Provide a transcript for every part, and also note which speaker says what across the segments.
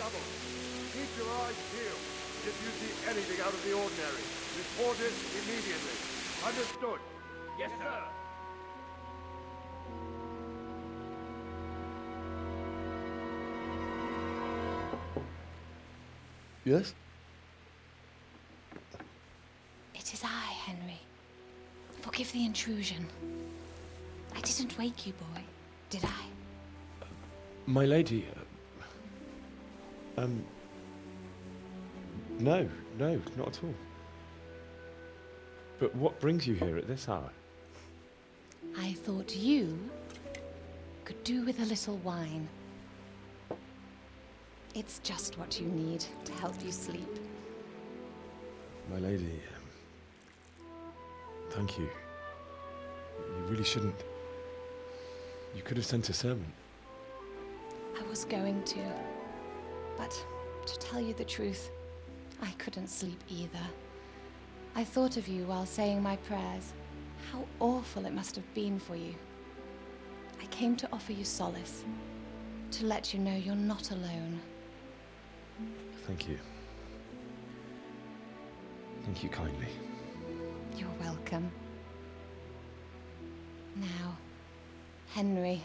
Speaker 1: trouble. Keep your eyes peeled. If you see anything out of the ordinary, report it immediately. Understood?
Speaker 2: Yes, sir.
Speaker 3: Yes?
Speaker 4: It is I, Henry. Forgive the intrusion. I didn't wake you, boy, did I?
Speaker 3: My lady, no, not at all. But what brings you here at this hour?
Speaker 4: I thought you could do with a little wine. It's just what you need to help you sleep.
Speaker 3: My lady, thank you. You really shouldn't. You could have sent a servant.
Speaker 4: I was going to, but to tell you the truth, I couldn't sleep either. I thought of you while saying my prayers. How awful it must have been for you. I came to offer you solace, to let you know you're not alone.
Speaker 3: Thank you. Thank you kindly.
Speaker 4: You're welcome. Now, Henry,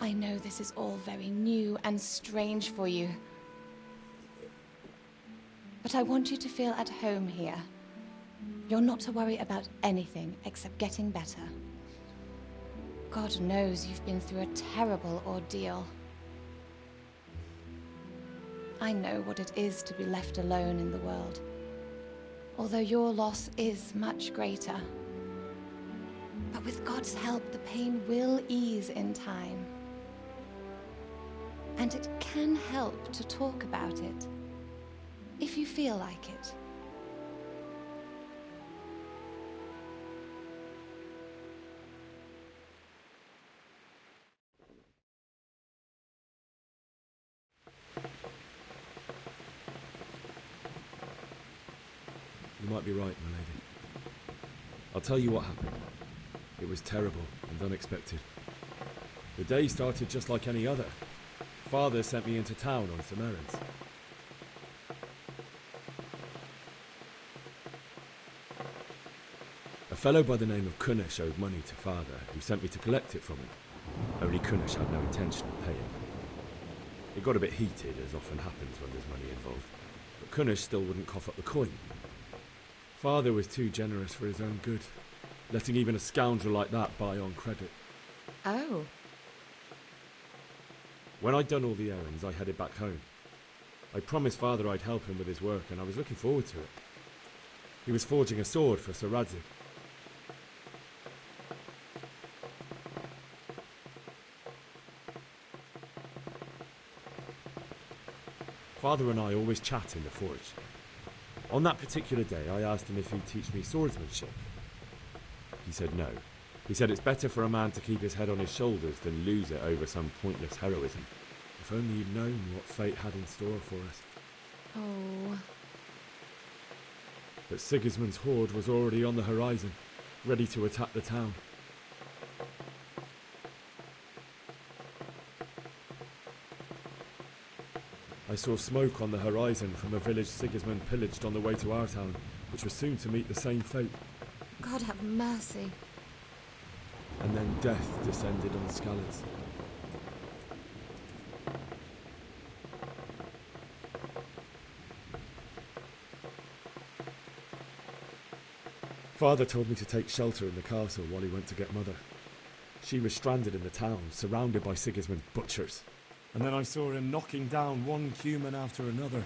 Speaker 4: I know this is all very new and strange for you. But I want you to feel at home here. You're not to worry about anything except getting better. God knows you've been through a terrible ordeal. I know what it is to be left alone in the world, although your loss is much greater. But with God's help, the pain will ease in time. And it can help to talk about it, if you feel like it.
Speaker 5: You might be right, my lady. I'll tell you what happened. It was terrible and unexpected. The day started just like any other. Father sent me into town on some errands. A fellow by the name of Kunnish owed money to Father, who sent me to collect it from him. Only Kunnish had no intention of paying. It got a bit heated, as often happens when there's money involved, but Kunnish still wouldn't cough up the coin. Father was too generous for his own good, letting even a scoundrel like that buy on credit.
Speaker 4: Oh.
Speaker 5: When I'd done all the errands, I headed back home. I promised Father I'd help him with his work, and I was looking forward to it. He was forging a sword for Sir Radzig. Father and I always chat in the forge. On that particular day, I asked him if he'd teach me swordsmanship. He said no. He said it's better for a man to keep his head on his shoulders than lose it over some pointless heroism. If only he'd known what fate had in store for us.
Speaker 4: Oh.
Speaker 5: But Sigismund's horde was already on the horizon, ready to attack the town. I saw smoke on the horizon from a village Sigismund pillaged on the way to our town, which was soon to meet the same fate.
Speaker 4: God have mercy.
Speaker 5: And then death descended on Skalitz. Father told me to take shelter in the castle while he went to get Mother. She was stranded in the town, surrounded by Sigismund's butchers. And then I saw him knocking down one human after another.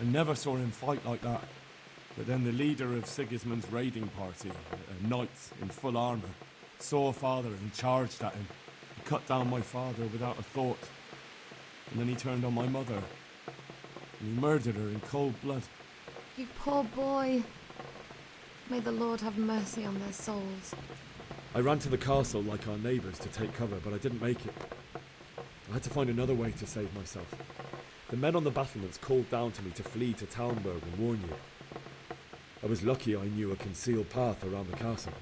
Speaker 5: I never saw him fight like that. But then the leader of Sigismund's raiding party, a knight in full armour, saw Father and charged at him. He cut down my father without a thought. And then he turned on my mother. And he murdered her in cold blood.
Speaker 6: You poor boy. May the Lord have mercy on their souls.
Speaker 5: I ran to the castle like our neighbours to take cover, but I didn't make it. I had to find another way to save myself. The men on the battlements called down to me to flee to Talmberg and warn you. I was lucky I knew a concealed path around the castle.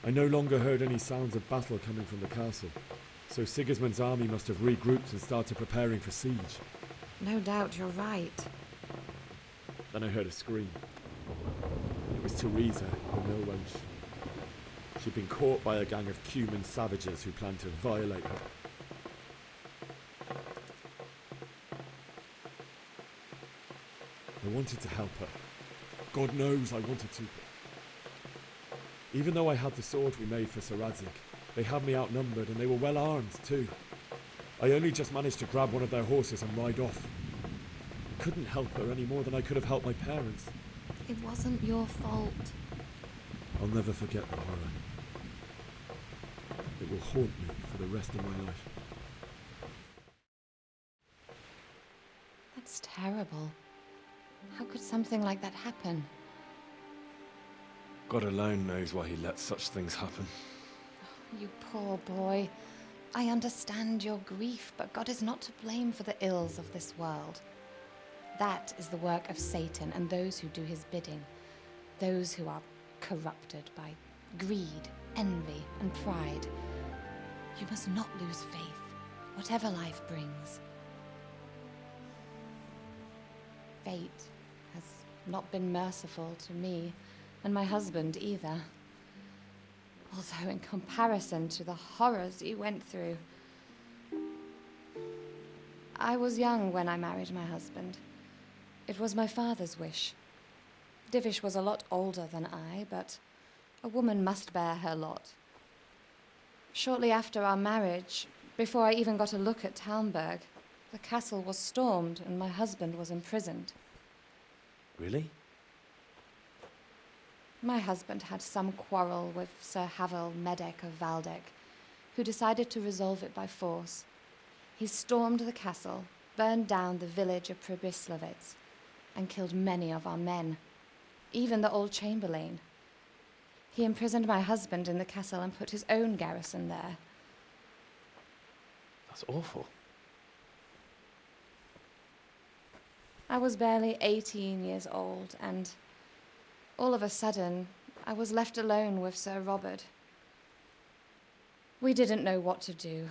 Speaker 5: I no longer heard any sounds of battle coming from the castle, so Sigismund's army must have regrouped and started preparing for siege.
Speaker 6: No doubt you're right.
Speaker 5: Then I heard a scream. It was Teresa, the mill wench. She'd been caught by a gang of Cuman savages who planned to violate her. I wanted to help her. God knows I wanted to. Even though I had the sword we made for Sir Radzig, they had me outnumbered and they were well armed too. I only just managed to grab one of their horses and ride off. I couldn't help her any more than I could have helped my parents.
Speaker 6: It wasn't your fault.
Speaker 5: I'll never forget the horror. It will haunt me for the rest of my life.
Speaker 4: That's terrible. How could something like that happen?
Speaker 3: God alone knows why he lets such things happen.
Speaker 4: You poor boy. I understand your grief, but God is not to blame for the ills of this world. That is the work of Satan and those who do his bidding. Those who are corrupted by greed, envy, and pride. You must not lose faith, whatever life brings. Fate has not been merciful to me, and my husband either. Although in comparison to the horrors you went through. I was young when I married my husband. It was my father's wish. Divish was a lot older than I, but a woman must bear her lot. Shortly after our marriage, before I even got a look at Talmberg, the castle was stormed and my husband was imprisoned.
Speaker 3: Really?
Speaker 4: My husband had some quarrel with Sir Havel Medek of Valdek, who decided to resolve it by force. He stormed the castle, burned down the village of Pribyslavitz, and killed many of our men, even the old chamberlain. He imprisoned my husband in the castle and put his own garrison there.
Speaker 3: That's awful.
Speaker 4: I was barely 18 years old, and all of a sudden, I was left alone with Sir Robert. We didn't know what to do.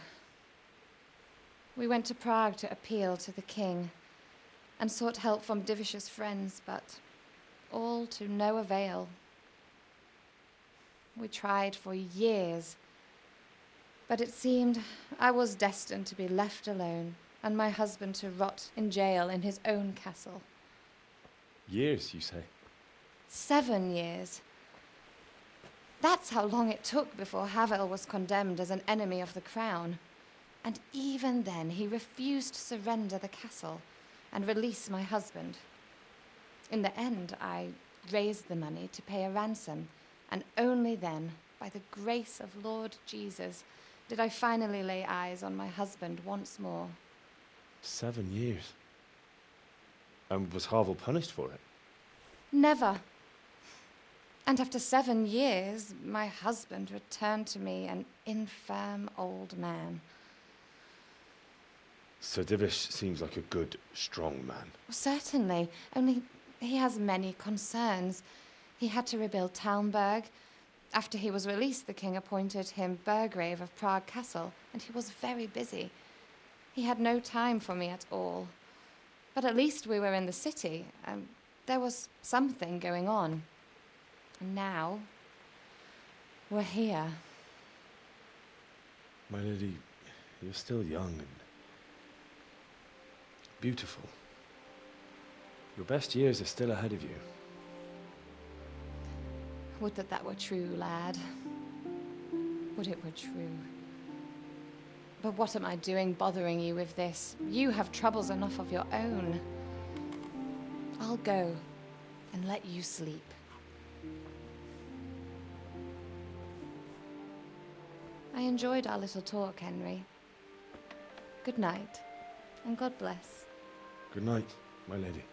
Speaker 4: We went to Prague to appeal to the king and sought help from Divish's friends, but all to no avail. We tried for years, but it seemed I was destined to be left alone and my husband to rot in jail in his own castle.
Speaker 3: Years, you say?
Speaker 4: 7 years. That's how long it took before Havel was condemned as an enemy of the crown. And even then, he refused to surrender the castle and release my husband. In the end, I raised the money to pay a ransom, and only then, by the grace of Lord Jesus, did I finally lay eyes on my husband once more.
Speaker 3: 7 years. And was Havel punished for it?
Speaker 4: Never. And after 7 years, my husband returned to me an infirm old man.
Speaker 3: Sir Divish seems like a good, strong man.
Speaker 4: Certainly, only he has many concerns. He had to rebuild Talmberg. After he was released, the king appointed him Burgrave of Prague Castle, and he was very busy. He had no time for me at all. But at least we were in the city, and there was something going on. And now, we're here.
Speaker 3: My lady, you're still young and beautiful. Your best years are still ahead of you.
Speaker 4: Would that that were true, lad. Would it were true. But what am I doing bothering you with this? You have troubles enough of your own. I'll go and let you sleep. I enjoyed our little talk, Henry. Good night, and God bless.
Speaker 3: Good night, my lady.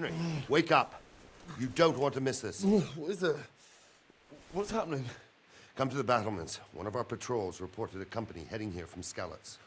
Speaker 2: Henry, wake up. You don't want to miss this.
Speaker 7: What is it? What's happening?
Speaker 2: Come to the battlements. One of our patrols reported a company heading here from Skalitz.